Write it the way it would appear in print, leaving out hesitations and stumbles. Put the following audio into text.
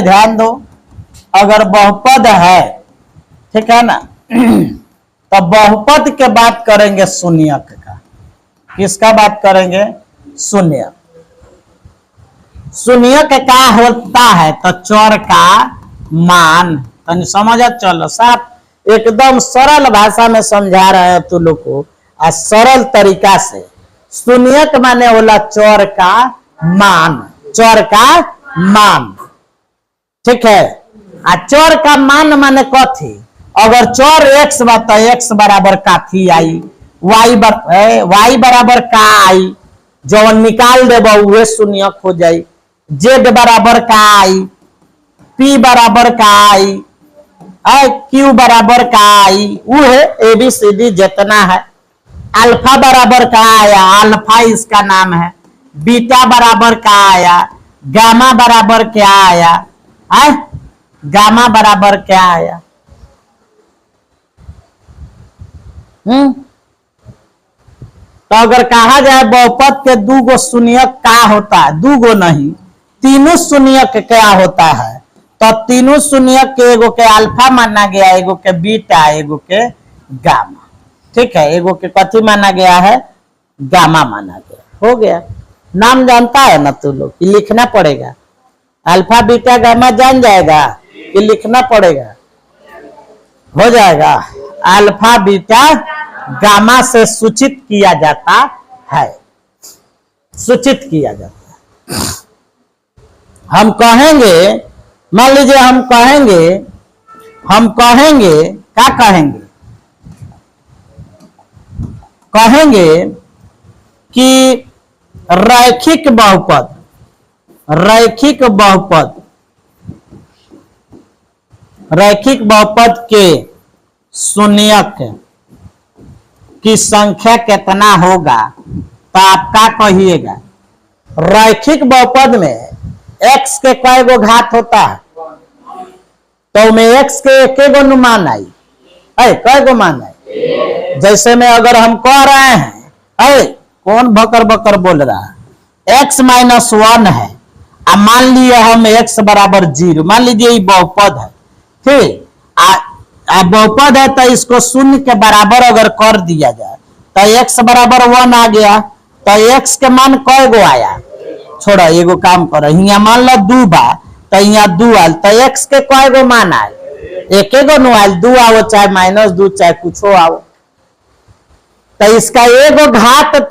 है, ध्यान दो, अगर बहुपद है, ठीक है ना, तो बहुपद के बात करेंगे शून्यक का। किसका बात करेंगे? शून्यक। शून्यक का होता है तो चर का मान। तनी समझ चलो, साफ एकदम सरल भाषा में समझा रहे हैं तू लोग को, सरल तरीका से। शून्यक माने होला चर का मान, चर का मान, ठीक है। चर का मान माने कथी? अगर चर x बा तो x बराबर काथी आई, y बराबर का आई, जवन निकाल देबा उहे शून्यक हो जाई। z बराबर का आई, p बराबर का आई, q बराबर का आई, उहे ABCD जितना है। अल्फा बराबर का आया, अल्फा इसका नाम है। बीटा बराबर का आया, गामा बराबर क्या आया, गामा बराबर क्या आया। तो अगर कहा जाए बहुपद के दूगो शून्यक का होता है, दूगो नहीं तीनों शून्यक क्या होता है, तो तीनों शून्यक के एगो के अल्फा माना गया, एगो के बीटा, एगो के गामा, ठीक है। एगो के कथी माना गया है? गामा माना गया। हो गया। नाम जानता है ना तू लोग कि लिखना पड़ेगा? अल्फा बीटा गामा जान जाएगा कि लिखना पड़ेगा? हो जाएगा। अल्फा बीटा गामा से सूचित किया जाता है, सूचित किया जाता है। हम कहेंगे, मान लीजिए हम कहेंगे क्या कहेंगे? कहेंगे कि रैखिक बहुपद, रैखिक बहुपद, रैखिक बहुपद के शून्यक की संख्या कितना होगा, तो आप क्या कहिएगा? रैखिक बहुपद में x के कई गो घात होता है, तो में x के एक गो मान आई, कई गो मान आई। जैसे में अगर हम कह रहे हैं, कौन बकर बकर बोल रहा है, x-1 है, अब मान लिए हम x बराबर 0, मान लीजिए ये बहुपद है, ठीक। बहुपद है तो इसको शून्य के बराबर अगर कर दिया जाए तो x बराबर 1 आ गया, तो x के मान कई गो आया? छोड़ा, एगो काम करो, यहाँ मान लो 2 बा, तो यहाँ 2 आल, तो x के कई गो मान आए? एक गो नु आल, 2 आओ चाहे -2 चाहे कुछ आओ। तो इसका एगो घात था